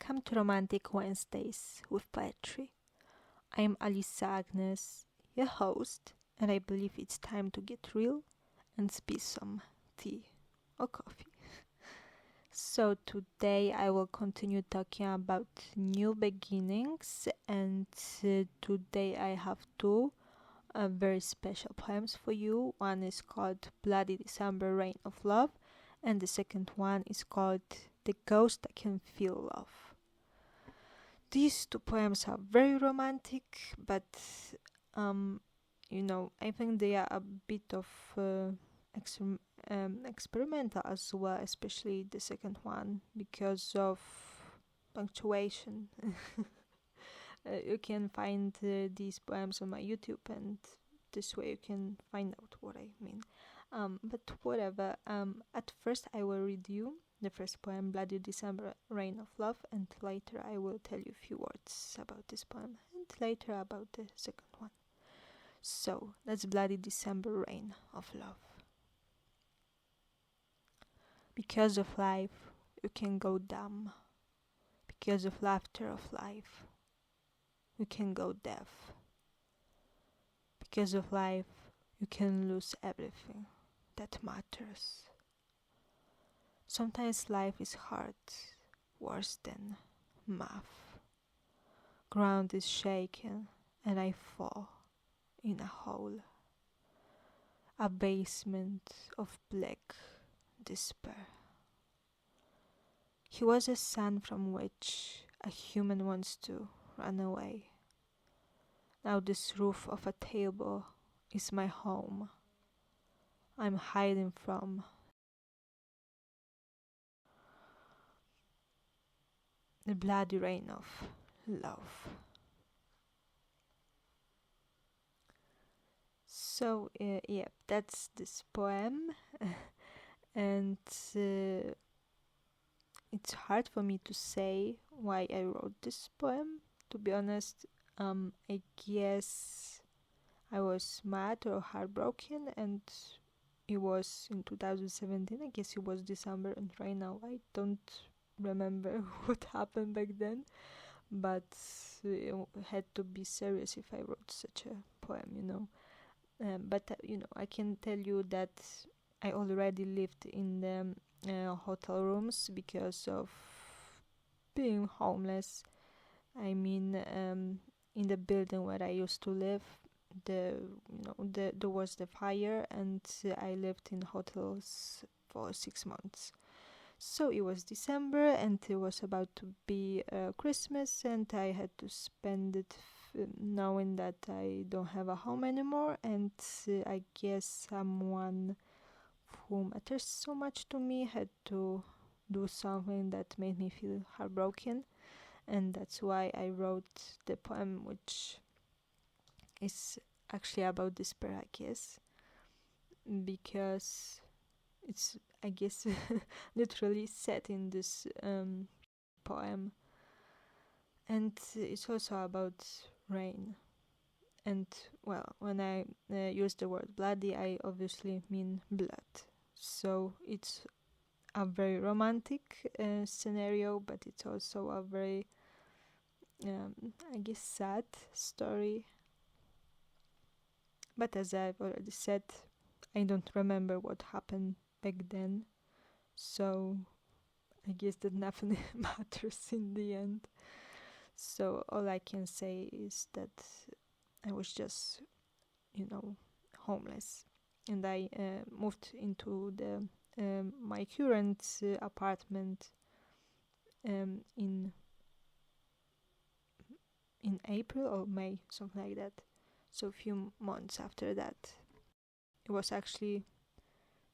Welcome to Romantic Wednesdays with Poetry. I am Alisa Agnes, your host, and I believe it's time to get real and spill some tea or coffee. So, today I will continue talking about new beginnings, and today I have two very special poems for you. One is called Bloody December Rain of Love, and the second one is called The Ghost That Can Feel Love. These two poems are very romantic, but I think they are a bit of experimental as well, especially the second one because of punctuation. You can find these poems on my YouTube, and this way you can find out what I mean. But whatever. At first, I will read you the first poem, Bloody December Rain of Love, and later I will tell you a few words about this poem, and later about the second one. So, that's Bloody December Rain of Love. Because of life, you can go dumb. Because of laughter of life, you can go deaf. Because of life, you can lose everything that matters. Sometimes life is hard, worse than math. Ground is shaken and I fall in a hole. A basement of black despair. He was a sun from which a human wants to run away. Now this roof of a table is my home. I'm hiding from the bloody rain of love. So, that's this poem, and it's hard for me to say why I wrote this poem. To be honest, I guess I was mad or heartbroken, and it was in 2017. I guess it was December, and right now I don't remember what happened back then, but it had to be serious if I wrote such a poem. But I can tell you that I already lived in the hotel rooms because of being homeless. I mean, in the building where I used to live, there was the fire, and I lived in hotels for 6 months. So it was December, and it was about to be Christmas, and I had to spend it knowing that I don't have a home anymore, and I guess someone who matters so much to me had to do something that made me feel heartbroken, and that's why I wrote the poem, which is actually about despair, I guess, because it's, I guess, literally set in this poem, and it's also about rain. And well, when I use the word bloody, I obviously mean blood. So it's a very romantic scenario, but it's also a very, I guess, sad story. But as I've already said, I don't remember what happened back then, so I guess that nothing matters in the end. So all I can say is that I was just, homeless, and I moved into the my current apartment in April or May, something like that. So a few months after that, it was actually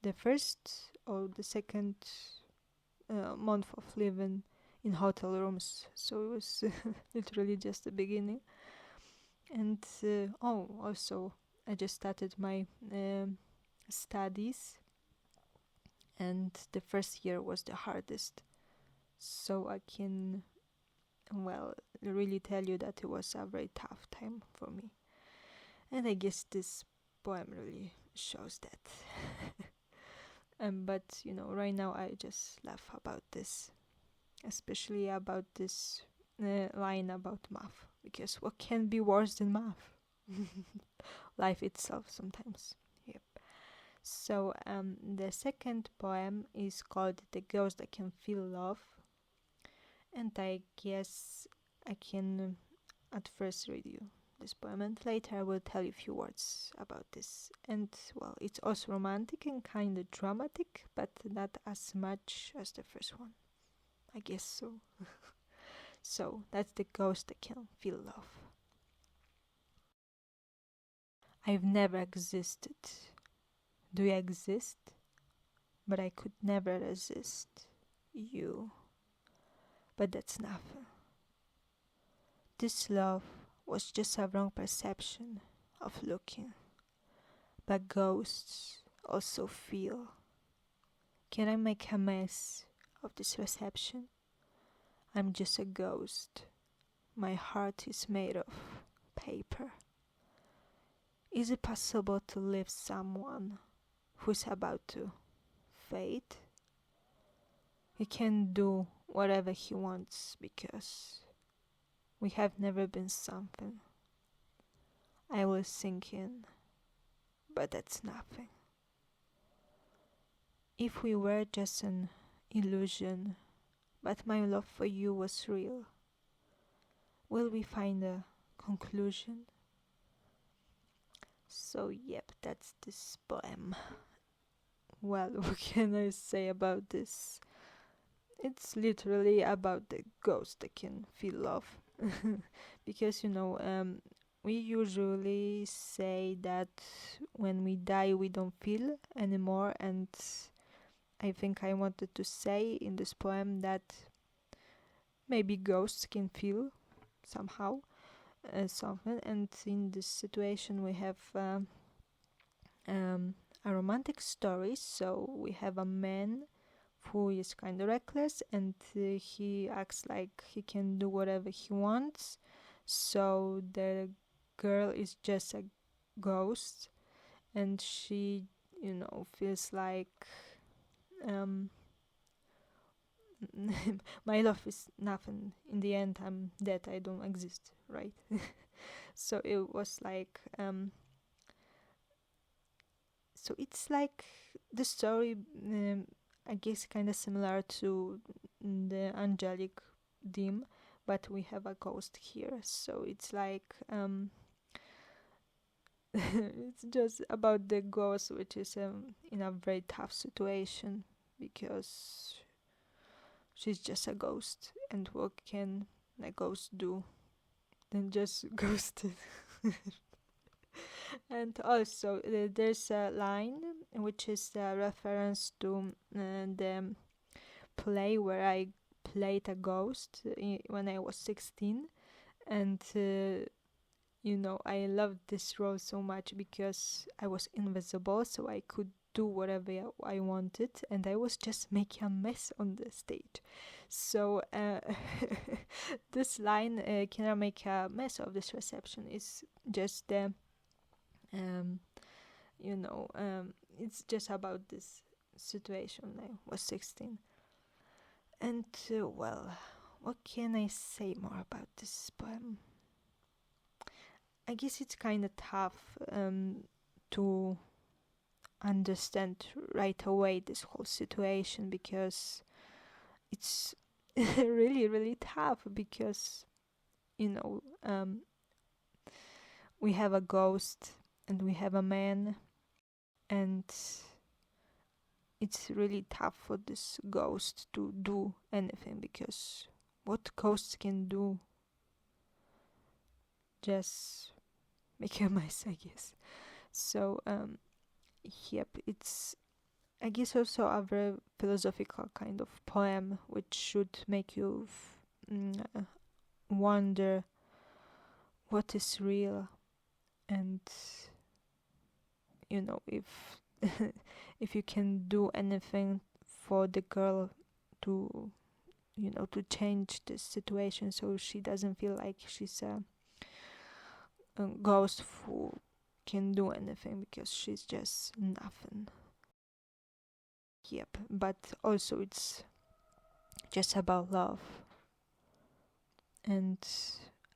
the first or the second month of living in hotel rooms. So it was literally just the beginning. And also I just started my studies, and the first year was the hardest. So I can, well, really tell you that it was a very tough time for me. And I guess this poem really shows that. But right now I just laugh about this. especially about this line about math, because what can be worse than math? Life itself sometimes. Yep. So the second poem is called The Ghost That Can Feel Love, and I guess I can at first read you this poem, and later I will tell you a few words about this. And well, it's also romantic and kind of dramatic, but not as much as the first one. I guess so. So that's The Ghost That Can Feel Love. I've never existed. Do you exist? But I could never resist you. But that's nothing. This love was just a wrong perception of looking. But ghosts also feel. Can I make a mess of this reception? I'm just a ghost. My heart is made of paper. Is it possible to live someone who's about to fade? He can do whatever he wants because we have never been something. I was thinking, but that's nothing. If we were just an illusion, but my love for you was real, will we find a conclusion? So yep, that's this poem. Well, what can I say about this? It's literally about the ghost that can feel love. Because we usually say that when we die we don't feel anymore, and I think I wanted to say in this poem that maybe ghosts can feel somehow something. And in this situation we have a romantic story. So we have a man who is kind of reckless, and he acts like he can do whatever he wants. So the girl is just a ghost, and she feels like my love is nothing. In the end, I'm dead. I don't exist, right? So it was like so it's like the story, I guess, kind of similar to the angelic theme, but we have a ghost here. So it's like it's just about the ghost, which is in a very tough situation because she's just a ghost, and what can a ghost do than just ghost it? And also there's a line which is a reference to the play where I played a ghost when I was 16, and I loved this role so much because I was invisible, so I could do whatever I wanted, and I was just making a mess on the stage. So this line, "Can I make a mess of this reception?" is just the it's just about this situation. I was 16, and well, what can I say more about this poem? I guess it's kind of tough to understand right away this whole situation, because it's really, really tough, because we have a ghost and we have a man, and it's really tough for this ghost to do anything, because what ghosts can do? Just make a mess, I guess. So yep, it's, I guess, also a very philosophical kind of poem, which should make you wonder what is real, and if if you can do anything for the girl to to change this situation, so she doesn't feel like she's a ghost who can do anything because she's just nothing. Yep, but also it's just about love. And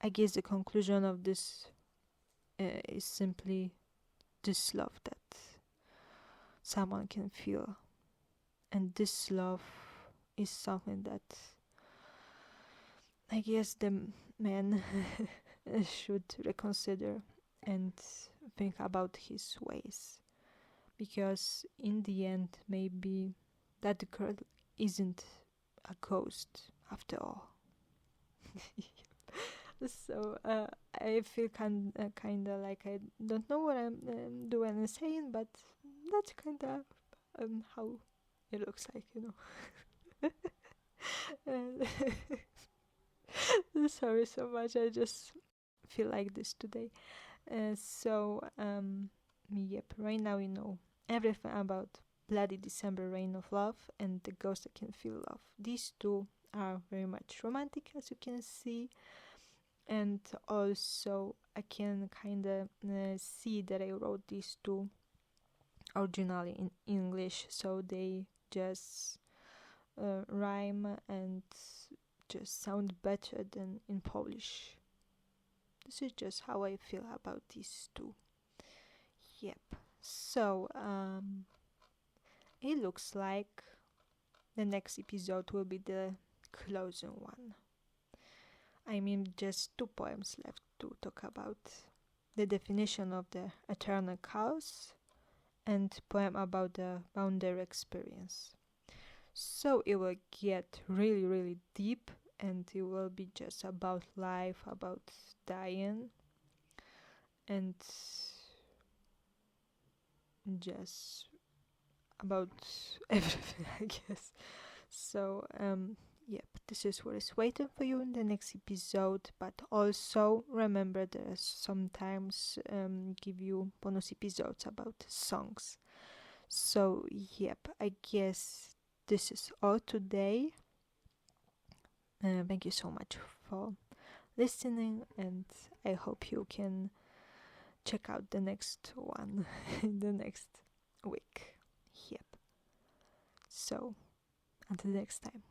I guess the conclusion of this is simply this love that someone can feel. And this love is something that I guess the man should reconsider and think about his ways. Because in the end, maybe that girl isn't a ghost after all. So I feel kind of like I don't know what I'm doing and saying, but that's kind of how it looks like, And sorry so much. I just feel like this today. Yep. Right now we know everything about Bloody December Rain of Love and The Ghost That Can Feel Love. These two are very much romantic, as you can see, and also I can kind of see that I wrote these two originally in English, so they just rhyme and just sound better than in Polish. This is just how I feel about these two. Yep. So it looks like the next episode will be the closing one. I mean, just two poems left to talk about: the definition of the eternal chaos and poem about the boundary experience. So it will get really, really deep, and it will be just about life, about dying, and just about everything, I guess. So, yep, this is what is waiting for you in the next episode. But also remember that I sometimes give you bonus episodes about songs. So, yep, I guess this is all today. Thank you so much for listening, and I hope you can check out the next one in the next week. Yep. So, until next time.